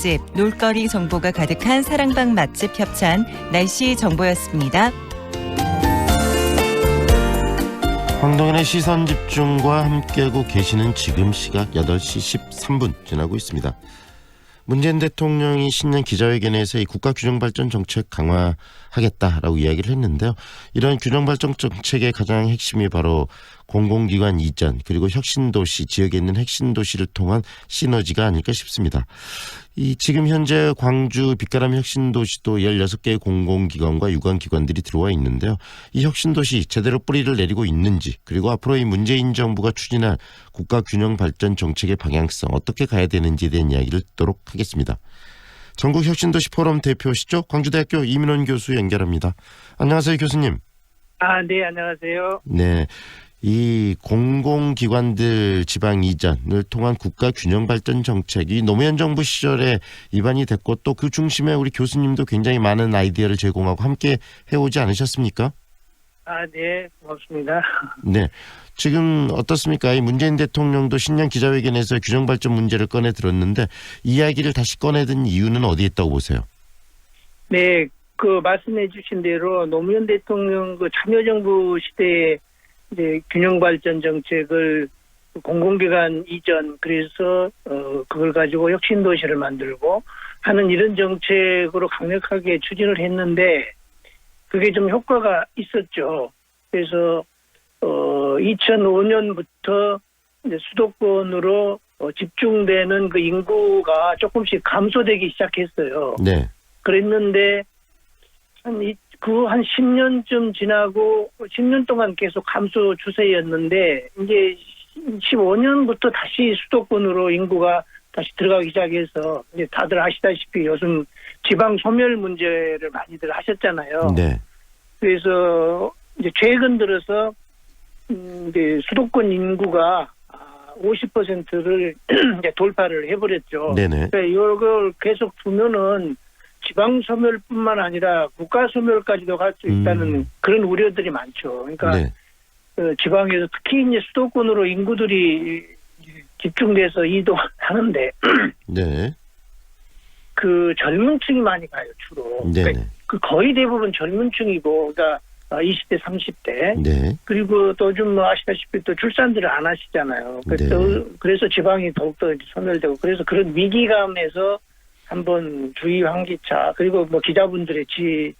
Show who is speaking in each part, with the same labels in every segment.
Speaker 1: 맛집, 놀거리 정보가 가득한 사랑방 맛집 협찬 날씨 정보였습니다.
Speaker 2: 황동현의 시선집중과 함께하고 계시는 지금 시각 8시 13분 지나고 있습니다. 문재인 대통령이 신년 기자회견에서 이 국가균형발전 정책 강화하겠다라고 이야기를 했는데요. 이런 균형발전 정책의 가장 핵심이 바로 공공기관 이전 그리고 혁신도시, 지역에 있는 핵심도시를 통한 시너지가 아닐까 싶습니다. 지금 현재 광주 빛가람 혁신도시도 16개의 공공기관과 유관기관들이 들어와 있는데요. 이 혁신도시 제대로 뿌리를 내리고 있는지, 그리고 앞으로 이 문재인 정부가 추진할 국가균형발전 정책의 방향성 어떻게 가야 되는지에 대한 이야기를 듣도록 하겠습니다. 전국혁신도시 포럼 대표시죠? 광주대학교 이민원 교수 연결합니다. 안녕하세요, 교수님.
Speaker 3: 네, 안녕하세요.
Speaker 2: 네. 이 공공기관들 지방 이전을 통한 국가균형발전 정책이 노무현 정부 시절에 입안이 됐고 또 그 중심에 우리 교수님도 굉장히 많은 아이디어를 제공하고 함께 해오지 않으셨습니까?
Speaker 3: 네, 고맙습니다.
Speaker 2: 네. 지금 어떻습니까? 이 문재인 대통령도 신년 기자회견에서 균형발전 문제를 꺼내 들었는데 이야기를 다시 꺼내든 이유는 어디에 있다고 보세요?
Speaker 3: 네, 말씀해 주신 대로 노무현 대통령 참여정부 시대에 이제 균형발전 정책을 공공기관 이전, 그래서 그걸 가지고 혁신도시를 만들고 하는 이런 정책으로 강력하게 추진을 했는데 그게 좀 효과가 있었죠. 그래서 2005년부터 이제 수도권으로 집중되는 그 인구가 조금씩 감소되기 시작했어요.
Speaker 2: 네.
Speaker 3: 그랬는데 한 10년쯤 지나고 10년 동안 계속 감소 추세였는데 이제 15년부터 다시 수도권으로 인구가 다시 들어가기 시작해서 이제 다들 아시다시피 요즘 지방 소멸 문제를 많이들 하셨잖아요.
Speaker 2: 네.
Speaker 3: 그래서 이제 최근 들어서 이제 수도권 인구가 50%를 이제 돌파를 해버렸죠.
Speaker 2: 네네.
Speaker 3: 그러니까 이걸 계속 두면은 지방 소멸뿐만 아니라 국가 소멸까지도 갈 수 있다는 그런 우려들이 많죠. 그러니까
Speaker 2: 네.
Speaker 3: 지방에서 특히 이제 수도권으로 인구들이 집중돼서 이동하는데
Speaker 2: 네.
Speaker 3: 그 젊은 층이 많이 가요, 주로.
Speaker 2: 네네.
Speaker 3: 그러니까 그 거의 대부분 젊은 층이고, 그러니까 20대, 30대.
Speaker 2: 네.
Speaker 3: 그리고 또 좀 아시다시피 또 출산들을 안 하시잖아요. 그래서 지방이 더욱더 소멸되고, 그래서 그런 위기감에서 한번 주의 환기차, 그리고 기자분들의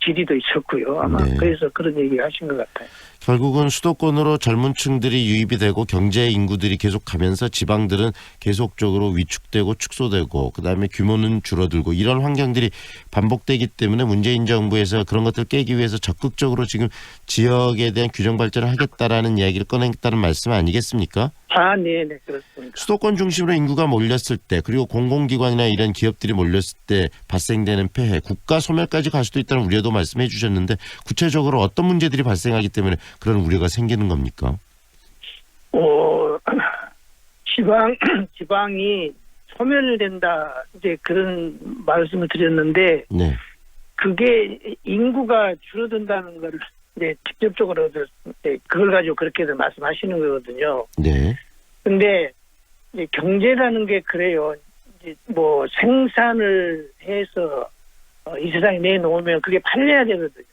Speaker 3: 질의도 있었고요. 아마
Speaker 2: 네.
Speaker 3: 그래서 그런 얘기 하신 것 같아요.
Speaker 2: 결국은 수도권으로 젊은 층들이 유입이 되고 경제 인구들이 계속 가면서 지방들은 계속적으로 위축되고 축소되고 그다음에 규모는 줄어들고 이런 환경들이 반복되기 때문에 문재인 정부에서 그런 것들을 깨기 위해서 적극적으로 지금 지역에 대한 균형 발전을 하겠다라는 이야기를 꺼냈다는 말씀 아니겠습니까?
Speaker 3: 네네, 그렇습니다.
Speaker 2: 수도권 중심으로 인구가 몰렸을 때 그리고 공공기관이나 이런 기업들이 몰렸을 때 발생되는 폐해, 국가 소멸까지 갈 수도 있다는 우려도 말씀해 주셨는데 구체적으로 어떤 문제들이 발생하기 때문에 그런 우려가 생기는 겁니까?
Speaker 3: 지방이 소멸된다, 이제 그런 말씀을 드렸는데,
Speaker 2: 네.
Speaker 3: 그게 인구가 줄어든다는 걸 이제 직접적으로 그걸 가지고 그렇게들 말씀하시는 거거든요.
Speaker 2: 네.
Speaker 3: 근데 이제 경제라는 게 그래요. 이제 생산을 해서 이 세상에 내놓으면 그게 팔려야 되거든요.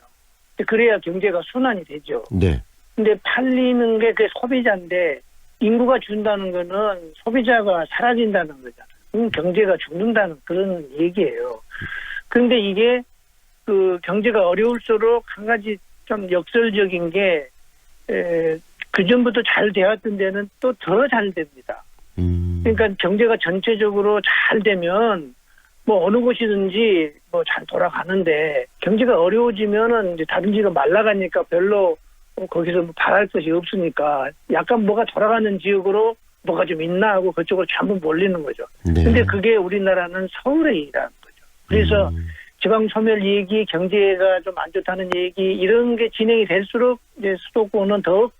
Speaker 3: 그래야 경제가 순환이 되죠.
Speaker 2: 네.
Speaker 3: 근데 팔리는 게 그게 소비자인데 인구가 준다는 거는 소비자가 사라진다는 거잖아요. 경제가 죽는다는 그런 얘기예요. 그런데 이게 그 경제가 어려울수록 한 가지 좀 역설적인 게 그전부터 잘 되었던 데는 또 더 잘 됩니다. 그러니까 경제가 전체적으로 잘 되면 어느 곳이든지 잘 돌아가는데 경제가 어려워지면은 이제 다른 지가 말라가니까 별로 거기서 바랄 것이 없으니까 약간 뭐가 돌아가는 지역으로 뭐가 좀 있나 하고 그쪽으로 전부 몰리는 거죠.
Speaker 2: 네.
Speaker 3: 근데 그게 우리나라는 서울의 일이라는 거죠. 그래서 지방 소멸 얘기, 경제가 좀 안 좋다는 얘기 이런 게 진행이 될수록 이제 수도권은 더욱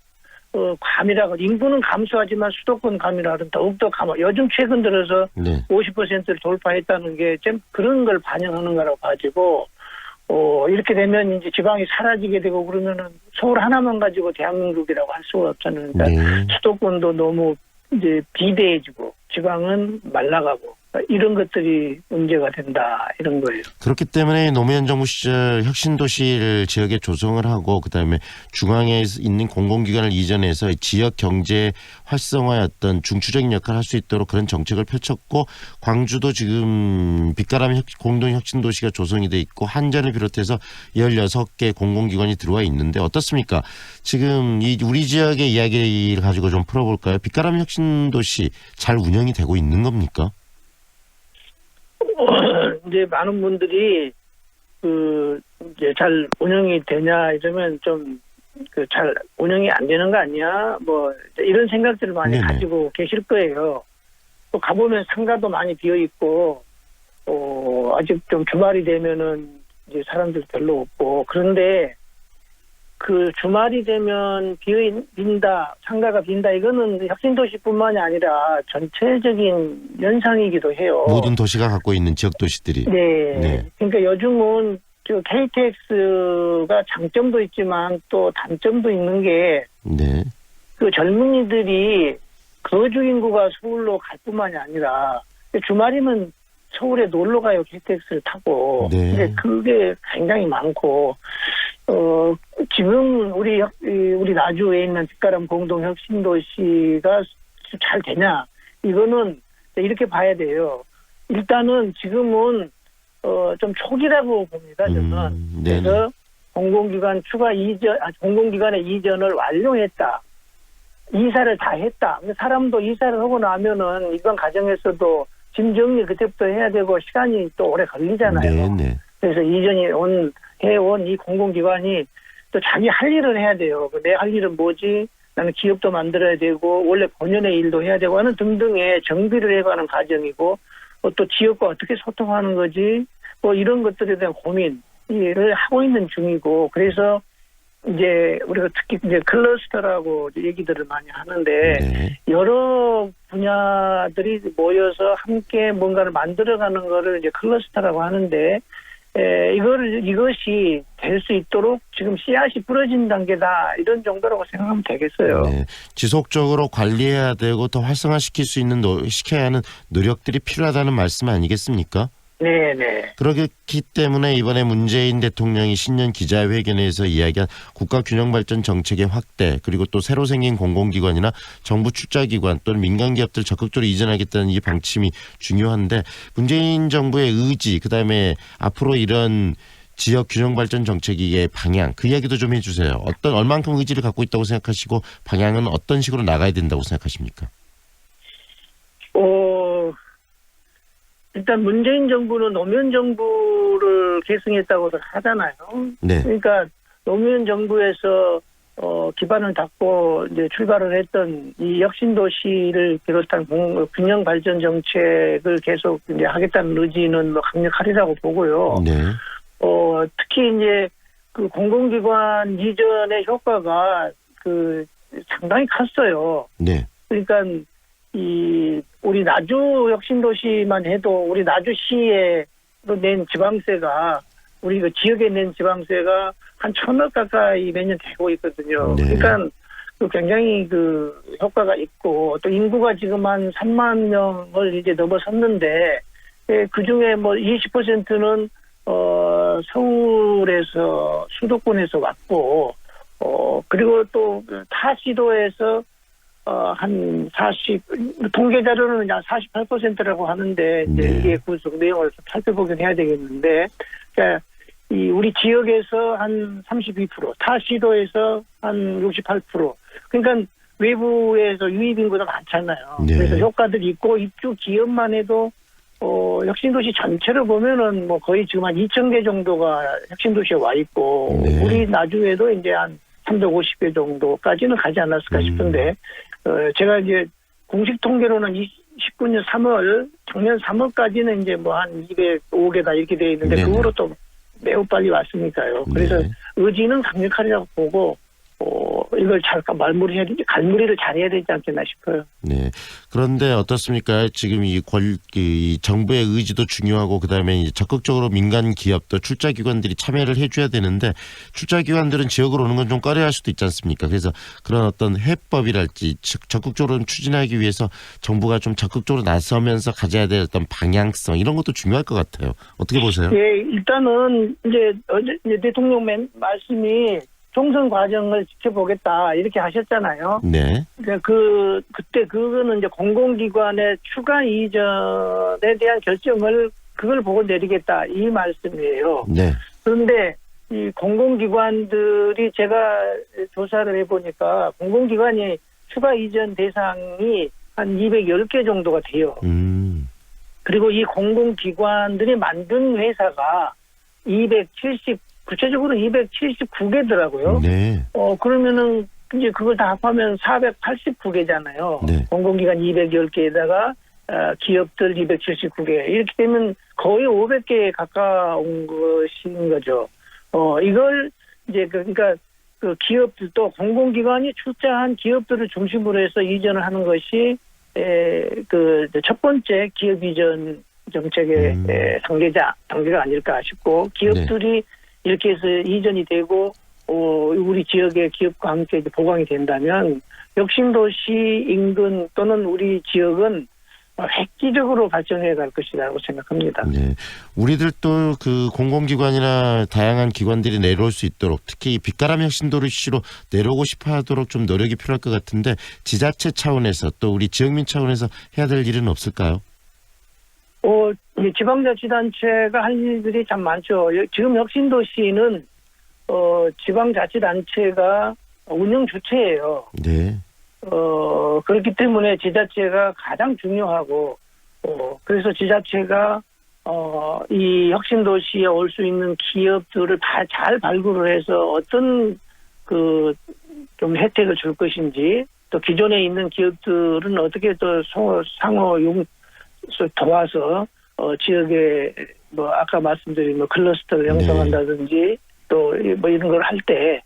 Speaker 3: 감이라고 인구는 감소하지만 수도권 감이라는 더욱더 감아. 요즘 최근 들어서
Speaker 2: 네.
Speaker 3: 50%를 돌파했다는 게 좀 그런 걸 반영하는 거라고 가지고 이렇게 되면 이제 지방이 사라지게 되고 그러면은 서울 하나만 가지고 대한민국이라고 할 수가 없잖아요. 그러니까
Speaker 2: 네.
Speaker 3: 수도권도 너무 이제 비대해지고 지방은 말라가고 이런 것들이 문제가 된다 이런 거예요.
Speaker 2: 그렇기 때문에 노무현 정부 시절 혁신도시를 지역에 조성을 하고 그다음에 중앙에 있는 공공기관을 이전해서 지역 경제 활성화의 어떤 중추적인 역할을 할 수 있도록 그런 정책을 펼쳤고 광주도 지금 빛가람 공동혁신도시가 조성이 돼 있고 한전을 비롯해서 16개 공공기관이 들어와 있는데 어떻습니까? 지금 이 우리 지역의 이야기를 가지고 좀 풀어볼까요? 빛가람 혁신도시 잘 운영이 되고 있는 겁니까?
Speaker 3: 이제 많은 분들이 이제 잘 운영이 되냐 이러면 좀 잘 운영이 안 되는 거 아니야? 뭐 이런 생각들을 많이
Speaker 2: 네네.
Speaker 3: 가지고 계실 거예요. 또 가보면 상가도 많이 비어 있고, 아직 좀 주말이 되면은 이제 사람들 별로 없고 그런데 그 주말이 되면 빈다, 상가가 빈다 이거는 혁신도시뿐만이 아니라 전체적인 현상이기도 해요.
Speaker 2: 모든 도시가 갖고 있는 지역 도시들이.
Speaker 3: 네.
Speaker 2: 네.
Speaker 3: 그러니까 요즘은 KTX가 장점도 있지만 또 단점도 있는 게
Speaker 2: 네.
Speaker 3: 그 젊은이들이 거주 인구가 서울로 갈 뿐만이 아니라 주말이면 서울에 놀러 가요. KTX를 타고.
Speaker 2: 네.
Speaker 3: 근데 그게 굉장히 많고 지금 우리 나주에 있는 빛가람 공동혁신도시가 잘 되냐? 이거는 이렇게 봐야 돼요. 일단은 지금은 좀 초기라고 봅니다. 저는.
Speaker 2: 네.
Speaker 3: 그래서 공공기관 공공기관의 이전을 완료했다. 이사를 다 했다. 사람도 이사를 하고 나면은 이번 과정에서도 짐 정리 그때부터 해야 되고 시간이 또 오래 걸리잖아요.
Speaker 2: 네.
Speaker 3: 그래서 이전이 해온 이 공공기관이 또 자기 할 일을 해야 돼요. 내 할 일은 뭐지? 나는 기업도 만들어야 되고 원래 본연의 일도 해야 되고 하는 등등의 정비를 해가는 과정이고 또 지역과 어떻게 소통하는 거지? 뭐 이런 것들에 대한 고민을 하고 있는 중이고 그래서 이제 우리가 특히 이제 클러스터라고 얘기들을 많이 하는데
Speaker 2: 네.
Speaker 3: 여러 분야들이 모여서 함께 뭔가를 만들어가는 거를 이제 클러스터라고 하는데 이것이 될 수 있도록 지금 씨앗이 부러진 단계다 이런 정도라고 생각하면 되겠어요.
Speaker 2: 네. 지속적으로 관리해야 되고 더 활성화시킬 수 있는 시켜야 하는 노력들이 필요하다는 말씀 아니겠습니까?
Speaker 3: 네네.
Speaker 2: 그렇기 때문에 이번에 문재인 대통령이 신년 기자회견에서 이야기한 국가균형발전 정책의 확대 그리고 또 새로 생긴 공공기관이나 정부 출자기관 또는 민간기업들 적극적으로 이전하겠다는 이 방침이 중요한데 문재인 정부의 의지 그다음에 앞으로 이런 지역 균형발전 정책의 방향 그 이야기도 좀 해주세요. 얼만큼 의지를 갖고 있다고 생각하시고 방향은 어떤 식으로 나가야 된다고 생각하십니까?
Speaker 3: 일단 문재인 정부는 노무현 정부를 계승했다고들 하잖아요.
Speaker 2: 네.
Speaker 3: 그러니까 노무현 정부에서 기반을 닦고 이제 출발을 했던 이 혁신도시를 비롯한 균형 발전 정책을 계속 이제 하겠다는 의지는 뭐 강력하리라고 보고요.
Speaker 2: 네.
Speaker 3: 특히 이제 그 공공기관 이전의 효과가 상당히 컸어요.
Speaker 2: 네.
Speaker 3: 그러니까 우리 나주 혁신도시만 해도 우리 나주시에 낸 지방세가 우리 그 지역에 낸 지방세가 한 1,000억 가까이 매년 되고 있거든요.
Speaker 2: 네.
Speaker 3: 그러니까 굉장히 효과가 있고 또 인구가 지금 한 3만 명을 이제 넘어섰는데 그 중에 뭐 20%는 서울에서 수도권에서 왔고 그리고 또 타 시도에서 한 통계 자료는 약 48%라고 하는데 이제
Speaker 2: 네.
Speaker 3: 이게 그 내용을 좀 살펴보긴 해야 되겠는데, 그러니까 우리 지역에서 한 32%, 타 시도에서 한 68%. 그러니까 외부에서 유입 인구가 많잖아요.
Speaker 2: 네.
Speaker 3: 그래서 효과들이 있고 입주 기업만 해도 혁신도시 전체를 보면은 뭐 거의 지금 한 2,000개 정도가 혁신도시에 와 있고
Speaker 2: 네.
Speaker 3: 우리 나주에도 이제 한 350개 정도까지는 가지 않았을까 싶은데 제가 이제 공식 통계로는 19년 3월 작년 3월까지는 이제 뭐 한 205개다 이렇게 돼 있는데
Speaker 2: 네네.
Speaker 3: 그 후로 또 매우 빨리 왔으니까요. 그래서
Speaker 2: 네.
Speaker 3: 의지는 강력하리라고 보고 이걸 잘 갈무리를 잘해야 되지 않겠나 싶어요.
Speaker 2: 네. 그런데 어떻습니까? 지금 이 정부의 의지도 중요하고 그다음에 이제 적극적으로 민간 기업도 출자 기관들이 참여를 해줘야 되는데 출자 기관들은 지역으로 오는 건 좀 꺼려할 수도 있지 않습니까? 그래서 그런 어떤 해법이랄지 적극적으로 추진하기 위해서 정부가 좀 적극적으로 나서면서 가져야 될 어떤 방향성 이런 것도 중요할 것 같아요. 어떻게 보세요?
Speaker 3: 예, 일단은 이제 어제 대통령 말씀이 총선 과정을 지켜보겠다 이렇게 하셨잖아요.
Speaker 2: 네.
Speaker 3: 그때 그거는 이제 공공기관의 추가 이전에 대한 결정을 그걸 보고 내리겠다 이 말씀이에요.
Speaker 2: 네.
Speaker 3: 그런데 이 공공기관들이 제가 조사를 해보니까 공공기관이 추가 이전 대상이 한 210개 정도가 돼요. 그리고 이 공공기관들이 만든 회사가 구체적으로 279개더라고요.
Speaker 2: 네.
Speaker 3: 그러면은 이제 그걸 다 합하면 489개잖아요.
Speaker 2: 네.
Speaker 3: 공공기관 210개에다가 기업들 279개. 이렇게 되면 거의 500개에 가까운 것인 거죠. 이걸 이제 그러니까 그 기업들도 공공기관이 출자한 기업들을 중심으로 해서 이전을 하는 것이 그 첫 번째 기업 이전 정책의 단계가 아닐까 싶고 기업들이
Speaker 2: 네.
Speaker 3: 이렇게 해서 이전이 되고 우리 지역의 기업과 함께 이제 보강이 된다면 혁신도시 인근 또는 우리 지역은 획기적으로 발전해 갈 것이라고 생각합니다.
Speaker 2: 네. 우리들도 그 공공기관이나 다양한 기관들이 내려올 수 있도록 특히 이 빛가람 혁신도시로 내려오고 싶어 하도록 좀 노력이 필요할 것 같은데 지자체 차원에서 또 우리 지역민 차원에서 해야 될 일은 없을까요?
Speaker 3: 지방자치단체가 할 일들이 참 많죠. 지금 혁신도시는 지방자치단체가 운영 주체예요.
Speaker 2: 네.
Speaker 3: 그렇기 때문에 지자체가 가장 중요하고, 그래서 지자체가, 이 혁신도시에 올 수 있는 기업들을 잘 발굴을 해서 어떤 좀 혜택을 줄 것인지, 또 기존에 있는 기업들은 어떻게 또 상호 도와서, 지역에, 아까 말씀드린 클러스터를 형성한다든지, 또 이런 걸 할 때,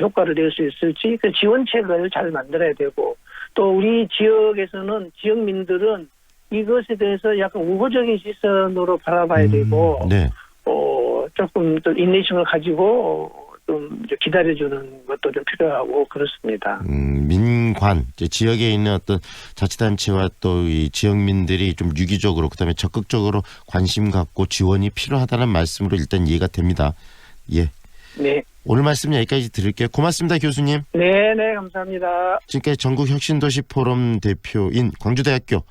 Speaker 3: 효과를 낼 수 있을지 그 지원책을 잘 만들어야 되고 또 우리 지역에서는 지역민들은 이것에 대해서 약간 우호적인 시선으로 바라봐야 되고
Speaker 2: 네.
Speaker 3: 조금 또 인내심을 가지고 좀 기다려주는 것도 좀 필요하고 그렇습니다.
Speaker 2: 민관 지역에 있는 어떤 자치단체와 또 이 지역민들이 좀 유기적으로 그다음에 적극적으로 관심 갖고 지원이 필요하다는 말씀으로 일단 이해가 됩니다. 예.
Speaker 3: 네.
Speaker 2: 오늘 말씀 여기까지 드릴게요. 고맙습니다, 교수님.
Speaker 3: 네, 감사합니다.
Speaker 2: 지금까지 전국혁신도시 포럼 대표인 광주대학교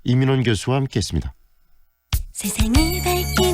Speaker 2: 이민원 교수와 함께했습니다.
Speaker 4: 세상을 밝게